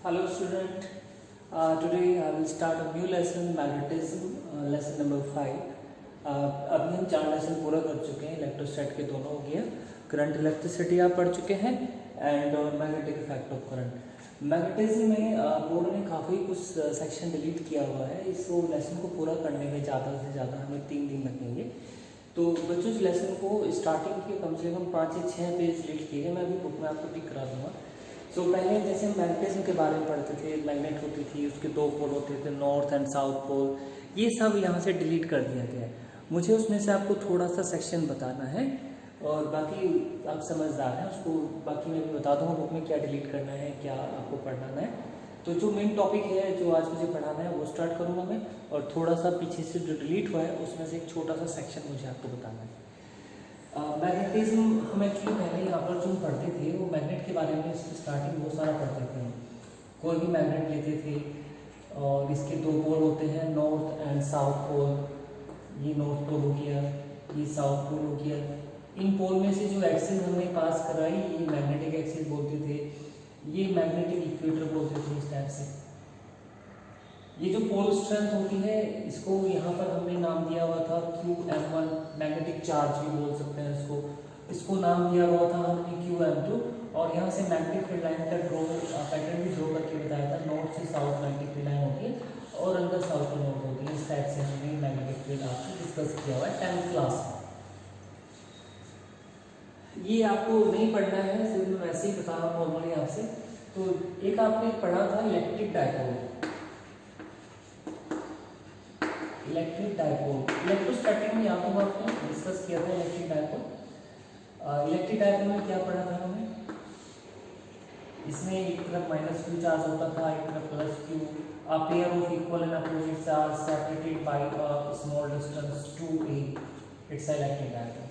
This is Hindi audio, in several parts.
Hello student, today I will start a new lesson, magnetism, lesson number 5. अभी हम 4 लेसन पूरा कर चुके हैं, इलेक्ट्रोस्टैट के दोनों हो गया, करंट इलेक्ट्रिसिटी आप पढ़ चुके हैं and magnetic effect of current. Magnetism में बोर्ड ने काफ़ी कुछ सेक्शन डिलीट किया हुआ है, इस लेसन को पूरा करने में ज़्यादा से ज़्यादा हमें 3 दिन लगेंगे। तो बच्चों इस लेसन को स्टार्टिंग के कम से कम 5 से 6 पेज डिलीट किए हैं, मैं अभी बुक में आपको टिक करा दूँगा। तो पहले जैसे हम मैग्नेटिज्म के बारे में पढ़ते थे, मैग्नेट होती थी, उसके 2 पोल होते थे, नॉर्थ एंड साउथ पोल, ये सब यहाँ से डिलीट कर दिया गया है। मुझे उसमें से आपको थोड़ा सा सेक्शन बताना है और बाकी आप समझदार हैं, उसको बाकी मैं भी बता दूँगा बुक में क्या डिलीट करना है, क्या आपको पढ़ाना है। तो जो मेन टॉपिक है जो आज मुझे पढ़ाना है वो स्टार्ट करूँगा मैं, और थोड़ा सा पीछे से जो डिलीट हुआ है उसमें से एक छोटा सा सेक्शन मुझे आपको बताना है। मैग्नेटिज्म हम एक्चुअली पहले यहाँ पर जो पढ़ते थे वो मैग्नेट के बारे में स्टार्टिंग बहुत सारा पढ़ते थे। कोई भी मैग्नेट लेते थे और इसके 2 पोल होते हैं, नॉर्थ एंड साउथ पोल। ये नॉर्थ पोल हो गया, ये साउथ पोल हो गया। इन पोल में से जो एक्सिस हमने पास कराई ये मैग्नेटिक एक्सिस बोलते थे, ये मैग्नेटिक इक्वेटर बोलते थे इस टाइप से। ये जो पोल स्ट्रेंथ होती है इसको यहाँ पर हमने नाम दिया हुआ था QM1, मैग्नेटिक चार्ज भी बोल सकते हैं इसको नाम दिया हुआ था हमने QM2। और यहाँ से मैग्नेटिक फील्ड लाइन का पैटर्न भी ड्रॉ करके बताया था। नॉर्थ से साउथ मैग्नेटिक फील्ड लाइन होती है और अंदर साउथ टू नॉर्थ होती है। इस टाइप से हमने मैग्नेटिक फील्ड आपसे डिस्कस किया हुआ है 10th क्लास में। ये आपको नहीं पढ़ना है, सिर्फ मैं वैसे ही बता रहा हूँ नॉर्मली आपसे। तो एक आपने पढ़ा था इलेक्ट्रिक डायपोल, इलेक्ट्रोस्टैटिक में आपको आपने डिस्कस किया था इलेक्ट्रिक डायपोल। इलेक्ट्रिक डायपोल में क्या पढ़ा था हमने, इसमें एक तरफ -q चार्ज होता था, एक तरफ +q, a pair of equal and opposite charge separated by a small distance 2a, it's an electric dipole.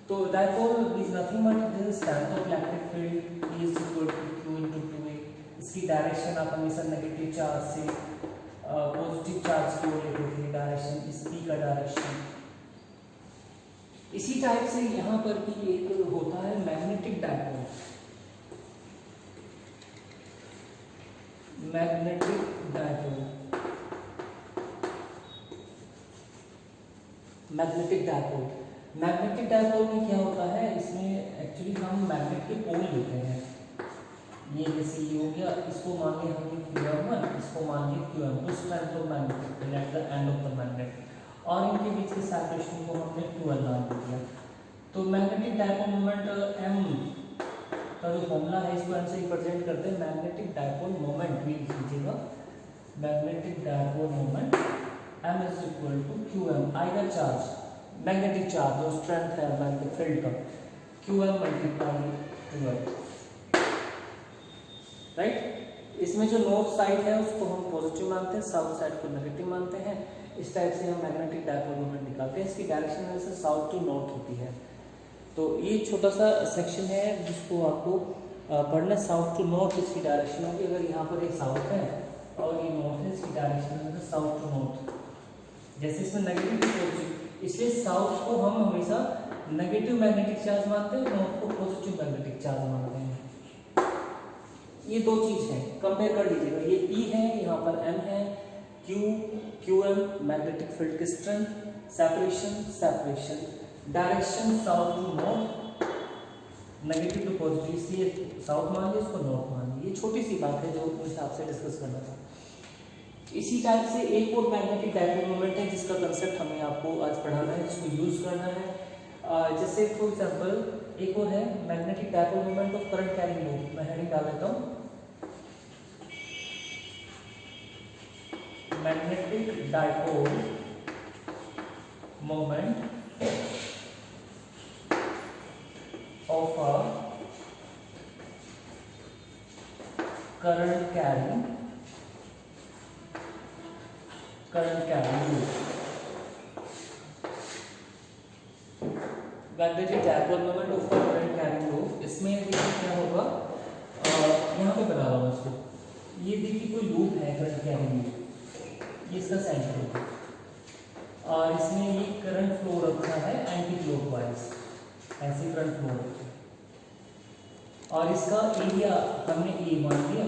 तो dipole is nothing but this strength of electric field is equal to q into 2a। इसकी डायरेक्शन आप हमेशा नेगेटिव चार्ज से पॉजिटिव चार्ज की ओर लेते थे, डायरेक्शन इस p का डायरेक्शन। इसी टाइप से यहाँ पर भी एक होता है मैग्नेटिक डायपोल। मैग्नेटिक डायपोल में क्या होता है, इसमें एक्चुअली हम मैग्नेट के पोल लेते हैं। ये जैसे ये हो गया, इसको मान लिया हमने QM1, इसको मान लिया QM2, strength of magnet at the end of the magnet, और इनके बीच के सेपरेशन को हमने 12 नाम दिया। तो मैग्नेटिक डायपोल मोमेंट M का जो फॉर्मूला है इसको M से रिप्रेजेंट करते हैं। मैग्नेटिक डायपोल मोमेंट भी लिख लीजिएगा, magnetic dipole moment M is equal to QM, either charge magnetic charge जो स्ट्रेंथ है मैग्नेटिक फील्ड का, QM मल्टीप्लाई 12, राइट। इसमें जो नॉर्थ साइड है उसको हम पॉजिटिव मानते हैं, साउथ साइड को नेगेटिव मानते हैं। इस टाइप से हम मैग्नेटिक डायपोल मोमेंट निकालते हैं। इसकी डायरेक्शन वैसे साउथ टू नॉर्थ होती है। तो ये छोटा सा सेक्शन है जिसको आपको पढ़ना, साउथ टू नॉर्थ इसकी डायरेक्शन होगी। अगर यहाँ पर एक साउथ है और ये नॉर्थ है, इसकी डायरेक्शन है साउथ टू नॉर्थ। जैसे इसमें नेगेटिव पॉजिटिव, इसलिए साउथ को हम हमेशा नेगेटिव मैग्नेटिक चार्ज मानते हैं, नॉर्थ को पॉजिटिव मैग्नेटिक चार्ज मानते हैं। ये 2 चीज है, कंपेयर कर लीजिएगा। ये P है, यहाँ पर M है, QM मैग्नेटिक फील्ड की strength, separation, direction south to north, negative to positive, इसलिए साउथ मान लिया, इसको नॉर्थ मान लिया। ये छोटी सी बात है जो मुझे आपसे डिस्कस करना था। इसी टाइप से एक और मैग्नेटिक डायपोल मोमेंट है जिसका कंसेप्ट हमें आपको आज पढ़ाना है, जिसको यूज करना है। जैसे फॉर एग्जांपल एक और है magnetic dipole moment of current carrying loop. मैं हेडिंग डाल देता हूँ, magnetic dipole moment of a current carrying loop। Magnetic dipole moment of a current carrying loop, इसमें देखिए क्या होगा, यहाँ पे बना रहा हूँ इसको। ये देखिए कोई लूप है करंट कैरिंग लूप, ये इसका सेंटर है और इसमें ये करंट फ्लो रखा है एंटी क्लॉकवाइज, ऐसे करंट फ्लो रखा है। और इसका एरिया हमने ए मान लिया।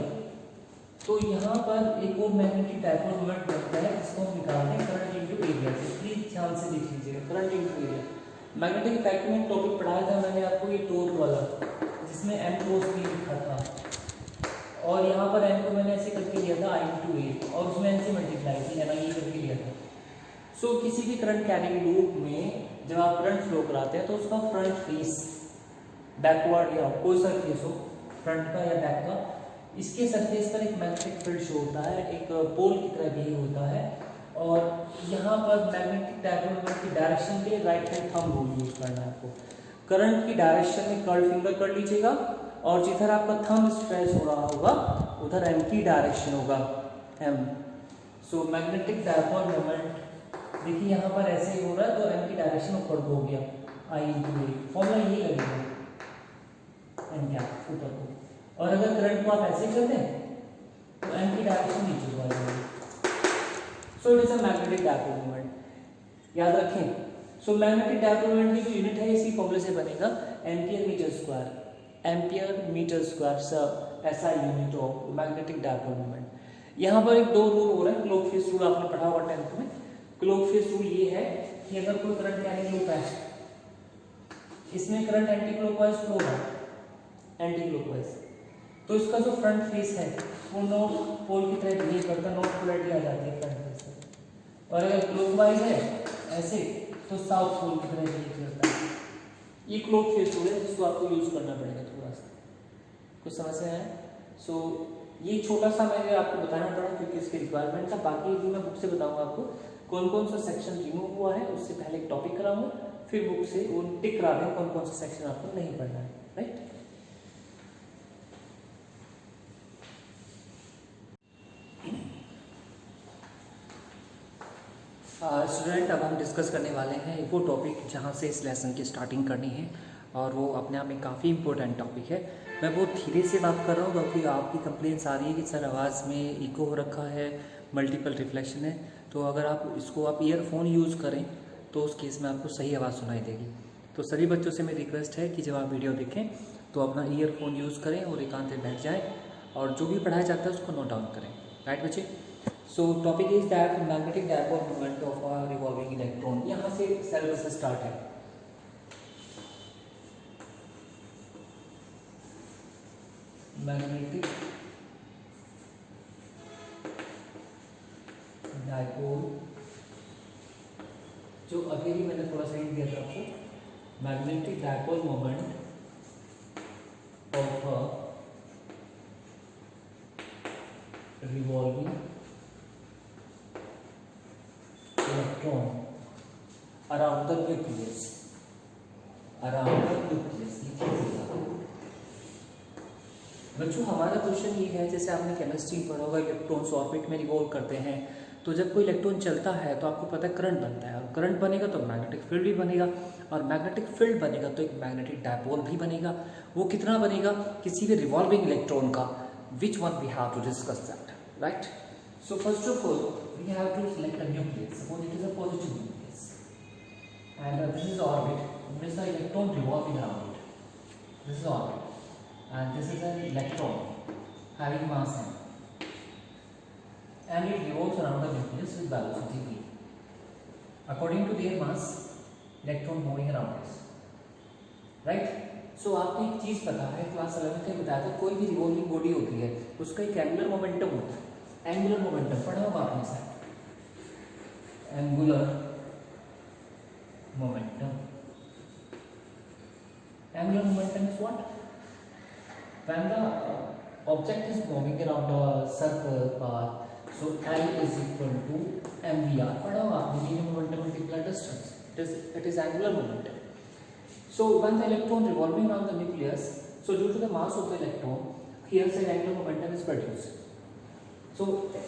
तो यहाँ पर एक और मैग्नेटिक डायपोल मोमेंट बनता है जिसको हम निकालते हैं करंट इनटू एरिया से। प्लीज ध्यान से देख लीजिएगा, current into area. Magnetic effect में टॉपिक पढ़ाया था मैंने आपको, ये टॉर्क वाला, जिसमें m क्रॉस b लिखा था, और यहाँ पर m को मैंने ऐसे करके लिया था I इंटू ए, और उसमें n से मल्टीप्लाई थी, ना ये करके लिया था। सो किसी भी करंट कैरिंग लूप में जब आप करंट फ्लो कराते हैं तो उसका फ्रंट फेस, बैकवर्ड या कोई सा फेस हो, फ्रंट का या बैक का, इसके सरफेस पर एक मैग्नेटिक फील्ड शो होता है, एक पोल की तरह बिहेव होता है। और यहाँ पर मैग्नेटिक डायपोल मोमेंट की डायरेक्शन के लिए right hand thumb rule use करना है आपको। करंट की डायरेक्शन में कर्ल फिंगर कर लीजिएगा, और जिधर आपका थंब स्ट्रेच हो रहा होगा उधर m की डायरेक्शन होगा, m। So magnetic dipole moment देखिए यहाँ पर ऐसे ही हो रहा है, तो m की डायरेक्शन ऊपर को हो गया, I इंटू ए, फॉर्मूला यही लगेगा m क्या ऊपर को। और अगर करंट को आप ऐसे कर दें तो m की डायरेक्शन नीचे को आ जाएगी। So it is a magnetic dipole moment, याद रखें। सो मैग्नेटिक डायपोल मोमेंट की जो यूनिट है इसी फॉर्मूले से बनेगा, ampere metre square, ampere metre square sir ऐसा unit of magnetic dipole moment. यहाँ पर एक दो रूल हो रहा है, क्लॉक फेज रूल आपने पढ़ा होगा 10th में। क्लॉक फेज रूल ये है कि अगर कोई करंट कैरिंग लूप है, इसमें करंट एंटी क्लॉकवाइज फ्लो है, एंटी क्लॉकवाइज, तो इसका जो फ्रंट फेस है वो नॉर्थ पोल की तरह बिहेव करता है, नॉर्थ पोलैरिटी आ जाती है फ्रंट फेस में। और अगर क्लॉकवाइज है ऐसे तो साउथ पोल की तरह बिहेव करता है। ये क्लॉक फेज रूल है जिसको आपको यूज करना पड़ेगा थोड़ा सा, कुछ समस्या है। सो ये छोटा सा मैंने आपको बताना पड़ा क्योंकि इसकी रिक्वायरमेंट था, बाकी भी मैं बुक से बताऊंगा आपको कौन कौन सा सेक्शन रिमूव हुआ है। उससे पहले एक टॉपिक कराऊंगा, फिर बुक से वो टिक करा दें कौन कौन सा सेक्शन आपको नहीं पढ़ना है, राइट। स्टूडेंट अब हम डिस्कस करने वाले हैं वो टॉपिक जहाँ से इस लेसन की स्टार्टिंग करनी है, और वो अपने आप में काफ़ी इंपॉर्टेंट टॉपिक है। मैं बहुत धीरे से बात कर रहा हूँ क्योंकि आपकी कंप्लेंट्स आ रही है कि सर आवाज़ में इको हो रखा है, मल्टीपल रिफ्लेक्शन है। तो अगर आप इसको आप ईयरफोन यूज़ करें तो उस केस में आपको सही आवाज़ सुनाई देगी। तो सभी बच्चों से मेरी रिक्वेस्ट है कि जब आप वीडियो देखें तो अपना ईयरफोन यूज़ करें और एकांत में बैठ जाएँ, और जो भी पढ़ाया जाता है उसको नोट डाउन करें, राइट बच्चे। सो topic is that magnetic dipole moment of a revolving electron. यहाँ से सिलेबस स्टार्ट है। मैग्नेटिक डायपोल, जो अभी भी मैंने थोड़ा सा हिंट दिया था आपको, magnetic dipole moment of a revolving electron around the nucleus, around the nucleus. बच्चों हमारा क्वेश्चन ये है, जैसे आपने केमिस्ट्री पढ़ा होगा, इलेक्ट्रॉन्स ऑर्बिट में रिवॉल्व करते हैं, तो जब कोई इलेक्ट्रॉन चलता है तो आपको पता है करंट बनता है, और करंट बनेगा तो मैग्नेटिक फील्ड भी बनेगा, और मैग्नेटिक फील्ड बनेगा तो एक मैग्नेटिक डायपोल भी बनेगा। वो कितना बनेगा किसी भी रिवॉल्विंग इलेक्ट्रॉन का, which one we have to discuss that, right. So first of all we have to select a nucleus, suppose it is a positive nucleus and this is orbit, means the electron revolving around it, this is orbit, and this is an electron having mass m, and it revolves around the nucleus with velocity v. According to their mass, electron moving around this, right? So आपको एक चीज़ पता है, क्लास 11 में बताया था, कोई भी रिवॉल्विंग बॉडी होती है उसका एक एंगुलर मोमेंटम होता है। एंगुलर मोमेंटम पढ़ा होगा आपने शायद, angular momentum. Angular momentum is what? When the object is moving around a circle path, so L is equal to mvr. पढ़ा होगा आपने, linear momentum multiplied distance. It is angular momentum. So when the electron revolving around the nucleus, so due to the mass of the electron, here से angular momentum is produced. So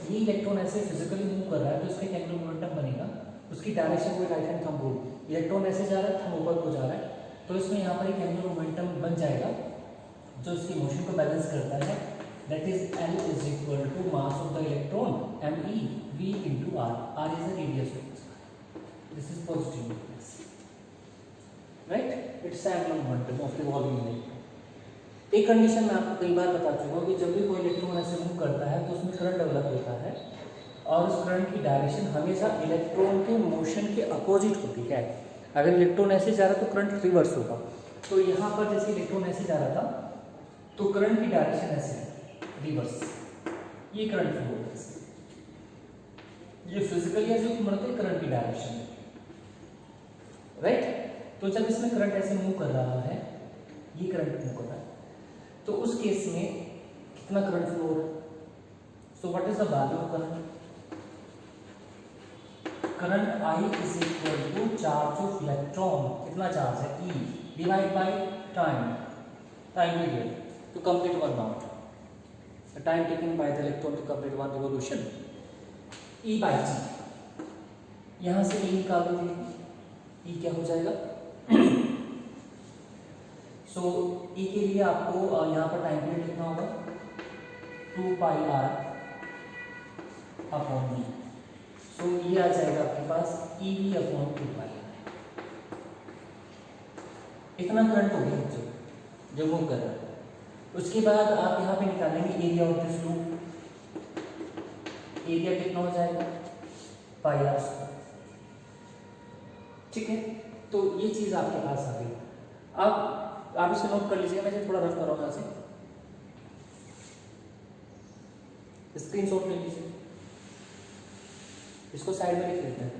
ये इलेक्ट्रॉन ऐसे फिजिकली मूव कर रहा है तो इसका एक एंगुलर मोमेंटम बनेगा, उसकी डायरेक्शन को right hand thumb rule, electron ऐसे जा रहा है, थंब ऊपर को जा रहा है, तो इसमें यहाँ पर एक एंगुलर मोमेंटम बन जाएगा जो इसकी मोशन को बैलेंस करता है, that is L is equal to mass of the electron me v into r. r is the radius of this. This is positive nucleus, right? It's angular momentum of revolving electron. एक कंडीशन मैं आपको कई बार बता चुका हूँ कि जब भी कोई इलेक्ट्रॉन ऐसे मूव करता है तो उसमें करंट डेवलप होता है और उस करंट की डायरेक्शन हमेशा इलेक्ट्रॉन के मोशन के अपोजिट होती है। अगर इलेक्ट्रॉन ऐसे जा रहा है तो करंट रिवर्स होगा। तो यहाँ पर जैसे इलेक्ट्रॉन ऐसे जा रहा था तो करंट की डायरेक्शन ऐसे है रिवर्स, ये करंट फ्लो होता है। ये फिजिकली ऐसे बढ़ते करंट की डायरेक्शन, राइट। तो जब इसमें करंट ऐसे मूव कर रहा है, ये करंट मूव कर रहा है, तो उस केस में कितना करंट फ्लो हो रहा है? So what is the value of current? Current I is equal to charge of electron, कितना चार्ज है E divide by time period to complete one round, the time taken by the electron to complete one revolution, E by T। यहाँ से E निकाल दो, E क्या हो जाएगा? सो E के लिए आपको यहाँ पर टाइम पीरियड लिखना होगा 2 पाई r अपॉन V। सो ये आ जाएगा आपके पास EV अपॉन 2 पाई। इतना करंट हो गया जो मूव कर रहा है। उसके बाद आप यहाँ पे निकालेंगे area of this loop. Area कितना हो जाएगा? पाई r स्क्वायर। ठीक है, तो ये चीज आपके पास आ गई। अब आप इसे नोट कर लीजिए, मैं इसे थोड़ा रफ कर रहा हूँ यहाँ से, स्क्रीनशॉट ले लीजिए, इसको साइड में लिख लेते हैं।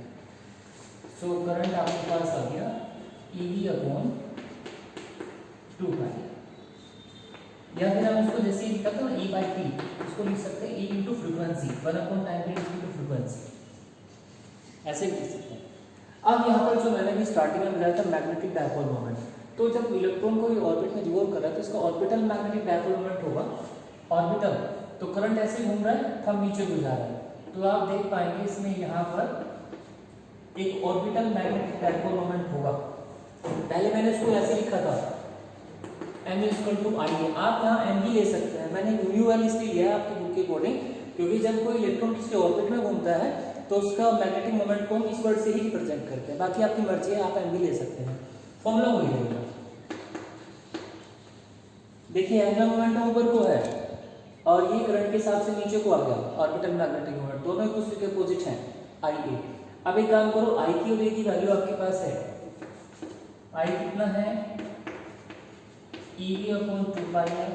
सो करंट आपके पास आ गया EV अपॉन 2 पाई, या फिर हम इसको जैसे लिखा था ना E बाई T, इसको लिख सकते हैं E into frequency, 1 upon time period into frequency, ऐसे लिख सकते हैं। अब यहाँ पर जो मैंने भी स्टार्टिंग में बताया था मैग्नेटिक डायपोल मोमेंट, तो जब इलेक्ट्रॉन को ऑर्बिट में रिवॉल्व कर रहा है तो इसका ऑर्बिटल मैग्नेटिक डायपोल मोमेंट होगा ऑर्बिटल। तो करंट ऐसे घूम रहा है, थंब नीचे को जा रहा है, तो आप देख पाएंगे इसमें यहाँ पर एक ऑर्बिटल मैग्नेटिक डायपोल मोमेंट होगा। पहले मैंने इसको ऐसे लिखा था m इक्वल टू I है, आप यहाँ m भी ले सकते हैं, मैंने μl इसलिए लिया आपकी बुक के अकॉर्डिंग, क्योंकि जब कोई इलेक्ट्रॉन किसी ऑर्बिट में घूमता है तो उसका मैग्नेटिक मोमेंट को हम इस वर्ड से ही रिप्रेजेंट करते हैं। बाकी आपकी मर्जी है, आप m भी ले सकते हैं, फॉर्मूला वही रहेगा। देखिए एंगुलर मोमेंटम ऊपर को है और ये करंट के हिसाब से नीचे को आ गया, ऑर्बिटल मैग्नेटिक मोमेंट, दोनों एक दूसरे के अपोजिट हैं IA। अब एक काम करो, I की और A की वैल्यू आपके पास है, I कितना है EV अपॉन 2 पाई है,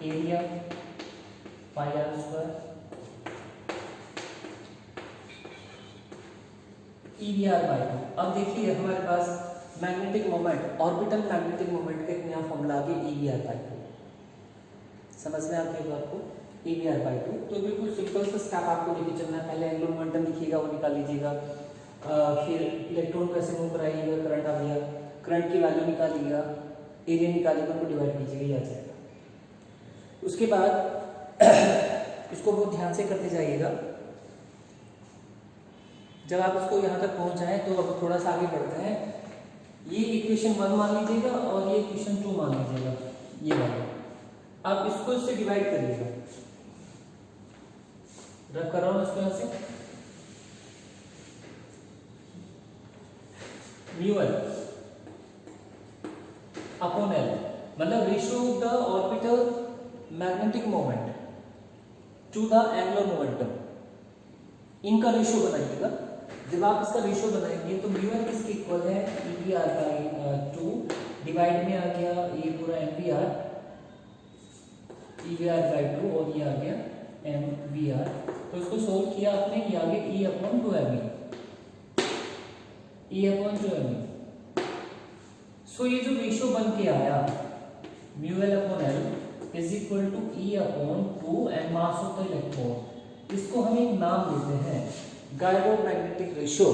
area pi r square, EVR by 2। अब देखिए हमारे पास magnetic moment, orbital magnetic moment का एक नया फॉर्मूला आ गया EVR बाई 2। समझ में आती है बात को? EVR by 2। तो बिल्कुल सिंपल सा स्टेप आपको लेके चलना है। पहले एंगुलर मोमेंटम लिखिएगा, वो निकाल लीजिएगा, फिर इलेक्ट्रॉन कैसे मूव कराइएगा, करंट आ गया, करंट की वैल्यू निकालिएगा, एरिया निकालिएगा, उनको डिवाइड कीजिएगा, ये आ जाएगा। उसके बाद इसको बहुत ध्यान से करते जाइएगा। जब आप इसको यहाँ तक पहुँच जाएं तो अब थोड़ा सा आगे बढ़ते हैं। ये इक्वेशन 1 मान लीजिएगा और ये इक्वेशन 2 मान लीजिएगा, ये वाला। आप इसको इससे डिवाइड करिएगा, रब कर रहा हूँ इसको यहाँ से, μl अपॉन L, मतलब ratio of the orbital magnetic moment to the angular momentum, इनका रेशियो बनाइएगा। जब आप इसका रेशियो बनाएंगे तो μl किसके इक्वल है? EVR बाई 2, डिवाइड में आ गया ये पूरा MVR, EVR बाई 2 और ये आ गया MVR। तो इसको सोल्व किया आपने, ये आ गया E upon 2ME, E upon 2ME। सो ये जो रेशियो बन के आया μl upon L is equal to E upon 2 and mass of the electron, इसको हम एक नाम देते हैं gyromagnetic ratio.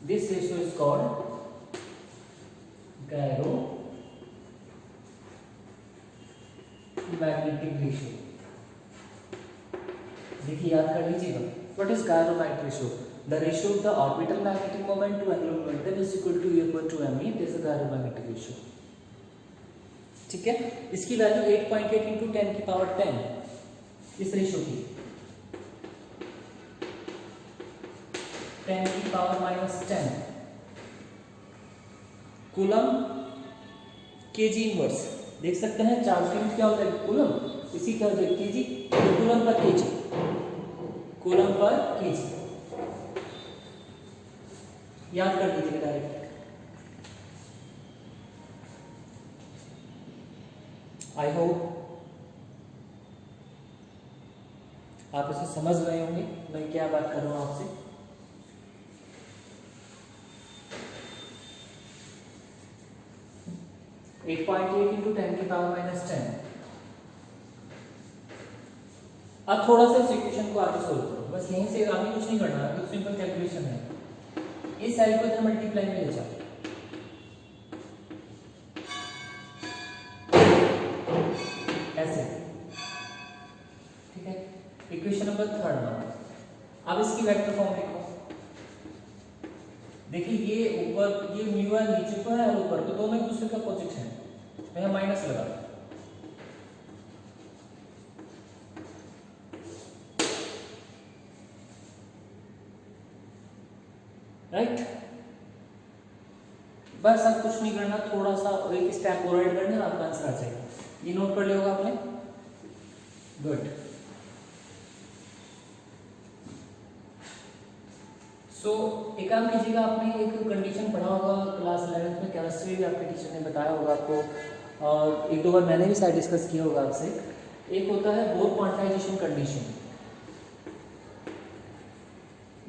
This ratio is called gyromagnetic ratio. देखिए याद कर लीजिएगा, what is gyromagnetic ratio? The ratio of the orbital magnetic moment to angular momentum is equal to E upon 2ME. This is the gyromagnetic ratio. ठीक है, इसकी वैल्यू 8.8 इंटू 10 की पावर 10, इस रेशियो की 10 की पावर -10 कूलम केजी इनवर्स देख सकते हैं, चार्ज यूनिट क्या होता है कूलम, इसी क्या होता है KG, coulomb per KG, coulomb per KG याद कर लीजिए डायरेक्ट। आई होप आप इसे समझ रहे होंगे मैं क्या बात कर रहा हूं आपसे। Eight point eight into 10⁻⁻10। अब थोड़ा सा इस इक्वेशन को आगे सोल्व करो, बस यहीं से आगे कुछ नहीं करना है, सिंपल कैलकुलेशन है। इस साइड को इधर मल्टीप्लाई में ले जाओ, ऐसे, ठीक है। इक्वेशन नंबर 3 अब इसकी वेक्टर फॉर्म लिखो। देखिए ये ऊपर ये म्यू है, नीचे पर है और ऊपर, तो दोनों एक दूसरे का अपोजिट है, तो यहाँ माइनस लगा, राइट। बस अब कुछ नहीं करना, थोड़ा सा एक स्टेप और ऐड करना, आपका आंसर आ जाएगा। ये नोट कर लिया होगा आपने, गुड। सो एक काम कीजिएगा, आपने एक कंडीशन पढ़ा होगा क्लास 11th में, केमिस्ट्री भी आपके टीचर ने बताया होगा आपको, और एक दो बार मैंने भी शायद डिस्कस किया होगा आपसे। एक होता है Bohr quantization condition,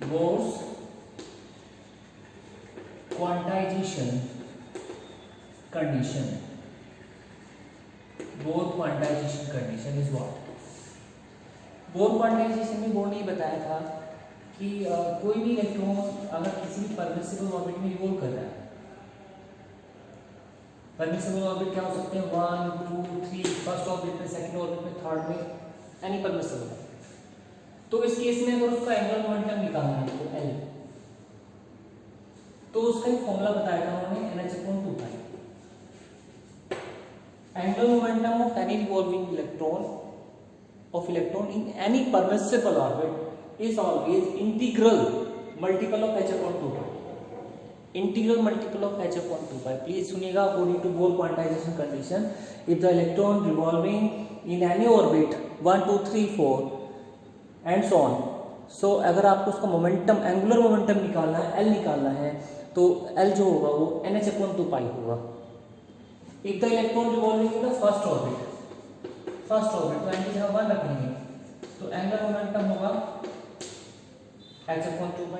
Bohr's quantization condition, Bohr quantization condition is what. Bohr quantization में बोर ने बताया था कि कोई भी इलेक्ट्रॉन अगर किसी भी परमिसिबल ऑर्बिट में रिवॉल्व कर रहा है, परमिसिबल ऑर्बिट क्या हो सकते हैं 1 2 3, फर्स्ट ऑर्बिट में, सेकंड ऑर्बिट में, थर्ड में, एनी परमिसिबल। तो इस केस में अगर उसका एंगुलर मोमेंटम निकालना है तो L, तो उसका एक फॉर्मूला बताया था उन्होंने NH/2π। Angular momentum of any revolving electron in any permissible orbit is always integral multiple of h/2π, integral multiple of h/2π। Please सुनिएगा, according to Bohr quantization condition, if the electron revolving in any orbit 1 2 3 4 and so on, so अगर आपको उसका मोमेंटम, एंगुलर मोमेंटम निकालना है, L निकालना है, तो L जो होगा वो NH/2π होगा। if the electron revolving in the first orbit, तो n की जगह 1 रखेंगे, तो एंगुलर मोमेंटम होगा h/2π।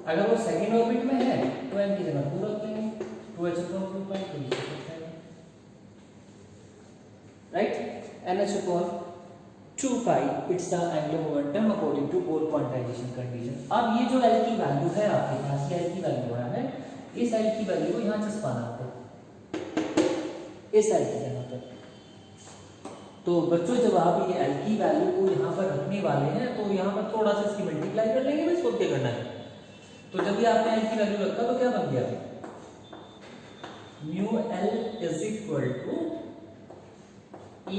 अगर वो सेकेंड ऑर्बिट में है तो n की जगह 2 रख देंगे, 2h/2π, right. NH/2π it's the angular momentum according to Bohr quantization condition. अब ये जो L की वैल्यू है आपके पास, ये L की वैल्यू है, इस L की वैल्यू को यहाँ चिपकाना आपको, इस L की जगह पर। तो बच्चों जब आप ये L की वैल्यू को यहाँ पर रखने वाले हैं, तो यहाँ पर थोड़ा सा इसकी मल्टीप्लाई कर लेंगे, बस और क्या करना है। तो जब भी आपने L की वैल्यू रखा तो क्या बन गया, mu L is equal to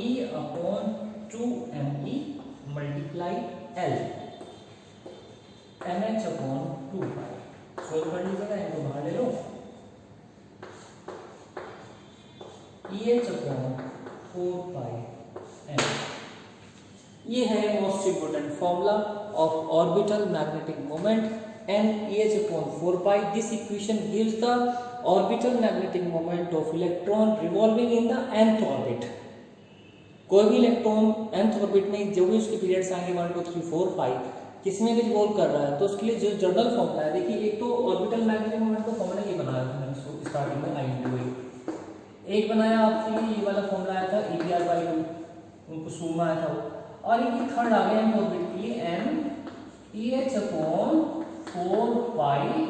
E/2me multiply L NH/2π। Solve कर लीजिएगा, इनको बाहर ले लो, EH/4π। ये है most important formula of orbital magnetic moment NEH/4π। This equation gives the orbital magnetic moment of electron revolving in the nth orbit. कोई भी इलेक्ट्रॉन nth ऑर्बिट में जो भी उसके पीरियड्स आएंगे 1 2 3 4 5 किसमें भी रिवॉल्व कर रहा है, तो उसके लिए जो जनरल फॉर्मूला है, देखिए एक तो ऑर्बिटल मैग्नेटिक मोमेंट का फॉर्मूला ये बनाया था मैंने स्टार्टिंग में, I/2, एक बनाया आपके लिए ये वाला फॉर्मूला आया था EPR/2, उनको सूमा आया था वो, और एक थर्ड आ गया ऑर्बिट के लिए NEH/4πme।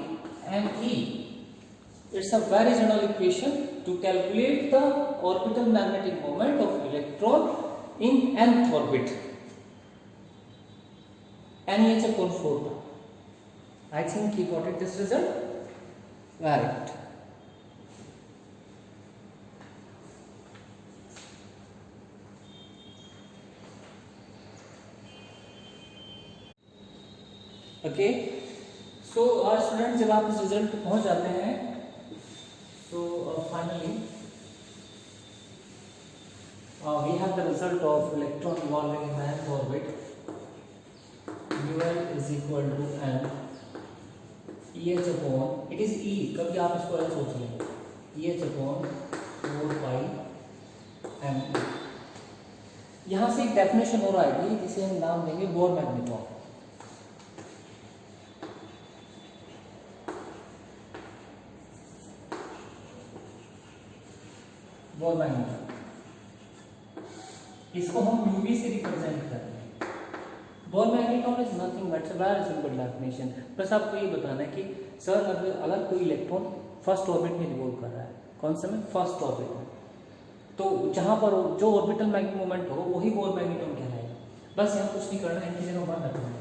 It's a very general equation two calculate the orbital magnetic moment of electron in nth orbit, NEH/4π। I think you got it, this result, right? Okay, so student जब आप इस रिजल्ट पे पहुंच जाते हैं, तो finally we have the result of electron revolving in nth orbit. UL is equal to m EH upon, it is E, कभी आप इसको ऐसे सोच लें, EH upon 4 pi m. यहाँ से एक डेफिनेशन और आएगी जिसे हम नाम देंगे बोर मैग्नेट्रॉन. बोर मैग्नेट्रॉन इसको हम यूवी से रिप्रेजेंट करते हैं. Bore magnetron is nothing but a very simple definition. बस आपको ये बताना है कि सर अगर कोई इलेक्ट्रॉन फर्स्ट ऑर्बिट में रिवॉल्व कर रहा है, कौन से में, फर्स्ट ऑर्बिट में, तो जहां पर जो ऑर्बिटल मैग्नेटिक मोमेंट हो वही बोर मैग्नेट्रॉन कहलाएगा. बस यहाँ कुछ नहीं करना है, इनकी जगह बंद रखना है.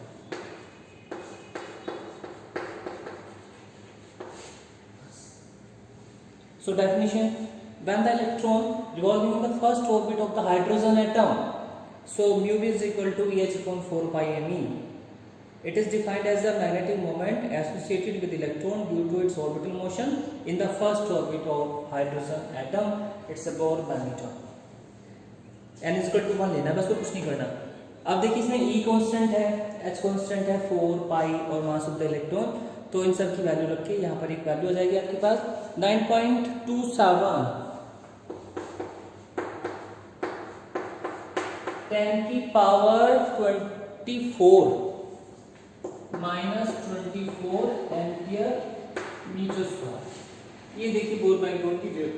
So definition, when the electron revolving in the first orbit of the hydrogen atom, so mu is equal to EH upon 4 pi me. It is defined as the magnetic moment associated with electron due to its orbital motion in the first orbit of hydrogen atom. It's a Bohr magnetron. n is equal to 1 लेना, बस कुछ नहीं करना. अब देखिए इसमें E कांस्टेंट है, H कांस्टेंट है, 4 पाई और मास ऑफ द इलेक्ट्रॉन, तो इन सब की वैल्यू रखिए. यहाँ पर एक वैल्यू आ जाएगी आपके पास 9.27 10 की पावर 24 -24 एम्पियर मीटर स्क्वायर. ये देखिए बोर मैग्नेट्रॉन की वेव,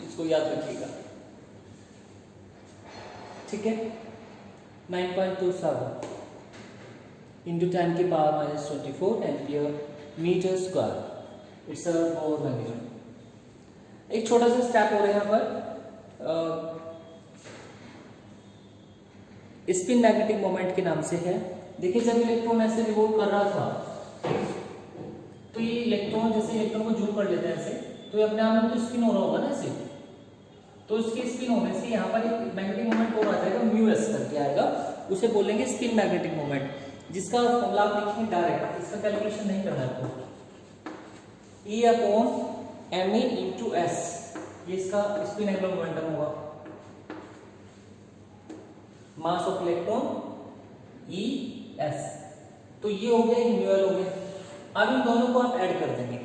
इसको याद रखिएगा. ठीक है, 9.27 इंटू 10 की power -24 ampere metre square. It's a Bohr magnetron. एक छोटा सा स्टेप हो रहा है यहाँ पर, स्पिन मैग्नेटिक मोमेंट के नाम से है. देखिए जब इलेक्ट्रॉन ऐसे रिवॉल्व कर रहा था तो ये इलेक्ट्रॉन, जैसे इलेक्ट्रॉन को जूम कर लेते हैं ऐसे, तो ये अपने आप में तो स्पिन हो रहा होगा ना ऐसे, तो इसके स्पिन होने से यहाँ पर एक मैग्नेटिक मोमेंट और आ जाएगा, म्यू एस करके आएगा, उसे बोलेंगे स्पिन मैग्नेटिक मोमेंट, जिसका फॉर्मूला आप लिखेंगे डायरेक्ट, इसका कैलकुलेशन नहीं करना है आपको. E upon M E into S, ये इसका स्पिन एंगुलर मोमेंटम होगा. Mass of electron E S, तो ये हो गया, म्यू एल हो गया. अब इन दोनों को आप ऐड कर देंगे,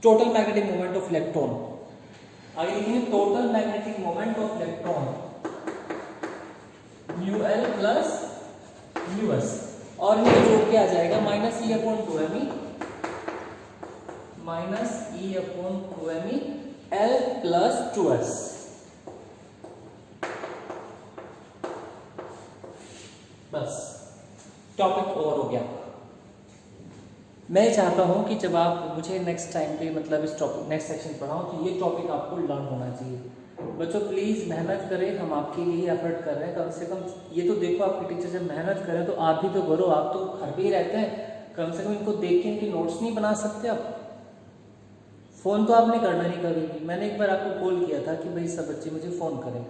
total magnetic moment of electron. आगे लिखेंगे total magnetic moment of electron mu L plus mu S, और इनको जोड़ के आ जाएगा माइनस ई upon 2m L plus 2s. बस टॉपिक ओवर हो गया. मैं चाहता हूं कि जब आप मुझे नेक्स्ट टाइम पे, मतलब इस टॉपिक नेक्स्ट सेक्शन पढ़ाओ, तो ये टॉपिक आपको लर्न होना चाहिए. बच्चों प्लीज़ मेहनत करें, हम आपके लिए एफर्ट कर रहे हैं. कम से कम ये तो देखो, आपके टीचर जब मेहनत करें तो आप भी तो करो. आप तो घर पे ही रहते हैं, कम से कम इनको देख के इनकी नोट्स नहीं बना सकते आप. फ़ोन तो आपने करना नहीं कभी. मैंने एक बार आपको कॉल किया था कि भाई सब बच्चे मुझे फ़ोन करें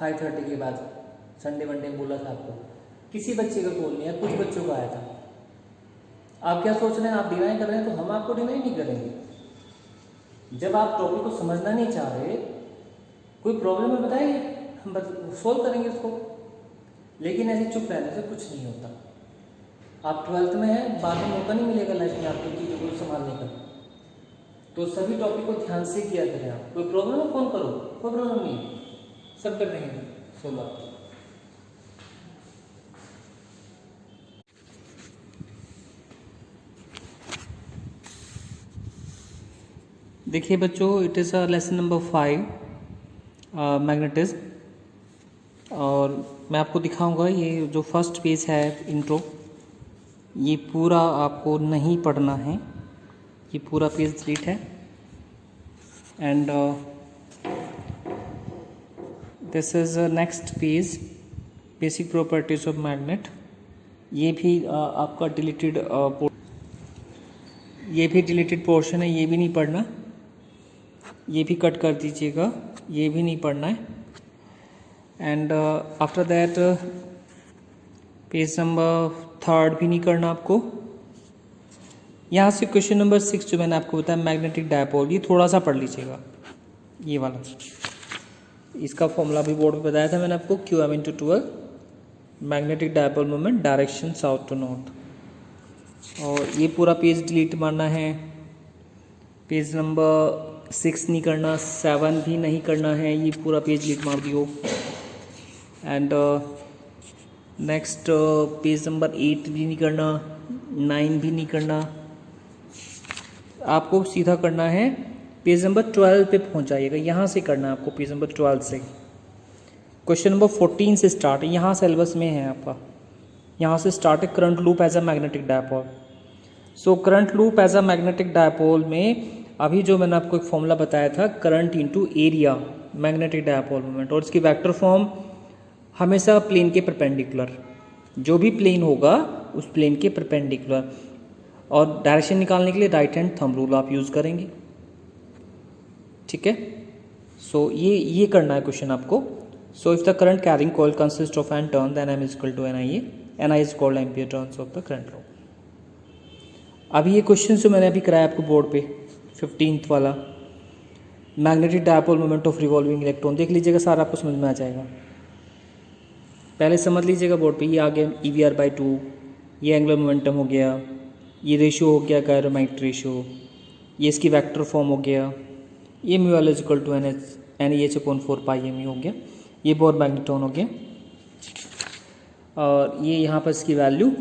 5:30 के बाद, संडे वनडे बोला था आपको. किसी बच्चे का कॉल नहीं है, कुछ बच्चों का आया था. आप क्या सोच रहे हैं, आप डिनाई कर रहे हैं, तो हम आपको डिनाई नहीं करेंगे. जब आप टॉपिक को समझना नहीं चाह रहे, कोई प्रॉब्लम है बताइए, हम सोल्व करेंगे उसको. लेकिन ऐसे चुप रहने से कुछ नहीं होता. आप 12th में हैं, बाद में मौका नहीं मिलेगा लाइफ में आपको चीज़ों को संभालने का. तो सभी टॉपिक को ध्यान से किया करें. आप कोई प्रॉब्लम है, फ़ोन करो, कोई प्रॉब्लम नहीं, सब कर देंगे सोल्व. देखिए बच्चों, it is a lesson number 5 magnetism, और मैं आपको दिखाऊंगा. ये जो फर्स्ट पेज है इंट्रो, ये पूरा आपको नहीं पढ़ना है, ये पूरा पेज डिलीट है. And this is next page, basic properties of magnet. ये भी आपका डिलीटेड ये भी डिलीटेड पोर्शन है, ये भी नहीं पढ़ना, ये भी कट कर दीजिएगा, ये भी नहीं पढ़ना है. And after that page number 3 भी नहीं करना आपको. यहाँ से क्वेश्चन नंबर 6 जो मैंने आपको बताया, मैग्नेटिक डायपोल, ये थोड़ा सा पढ़ लीजिएगा, ये वाला. इसका फॉर्मूला भी बोर्ड पे बताया था मैंने आपको, Q M into 12, magnetic dipole moment direction south to north. और ये पूरा पेज डिलीट मारना है, पेज नंबर 6 नहीं करना, 7 भी नहीं करना है, ये पूरा पेज डिलीट मार दियो। एंड नेक्स्ट पेज नंबर 8 भी नहीं करना, 9 भी नहीं करना, आपको सीधा करना है पेज नंबर 12 पे पहुंच जाइएगा, यहाँ से करना है आपको, पेज नंबर 12 से। क्वेश्चन नंबर 14 से स्टार्ट है, यहाँ सिलेबस में है आपका, यहाँ से स्टार्ट है current loop as a magnetic dipole. So current loop as a magnetic dipole में अभी जो मैंने आपको एक फॉर्मूला बताया था, current into area magnetic dipole moment, और इसकी वेक्टर फॉर्म हमेशा प्लेन के परपेंडिकुलर, जो भी प्लेन होगा उस प्लेन के परपेंडिकुलर, और डायरेक्शन निकालने के लिए राइट हैंड थंब रूल आप यूज़ करेंगे, ठीक है। सो ये करना है क्वेश्चन आपको। So if the current carrying coil consist of N turn then M is equal to NIA, NI is called ampere turns of the current loop. अभी ये क्वेश्चन जो मैंने अभी कराया आपको बोर्ड पे 15th वाला, magnetic dipole moment of revolving electron, देख लीजिएगा, सारा आपको समझ में आ जाएगा। पहले समझ लीजिएगा बोर्ड पे, ये आ गया EVR/2, ये एंगुलर मोमेंटम हो गया, ये रेशियो हो गया गायरोमाइट रेशियो, ये इसकी वेक्टर फॉर्म हो गया, ये mu is equal to NEH/4πme हो गया, ये बोर मैग्नेटोन हो गया, और ये यहाँ पर इसकी वैल्यू,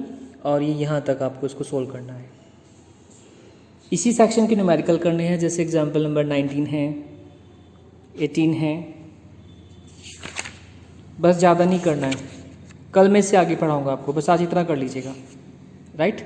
और ये यहाँ तक आपको इसको सोल्व करना है। इसी सेक्शन के न्यूमेरिकल करने हैं, जैसे एग्जांपल नंबर 19 है, 18 है, बस ज़्यादा नहीं करना है, कल मैं इससे आगे पढ़ाऊँगा आपको, बस आज इतना कर लीजिएगा, राइट।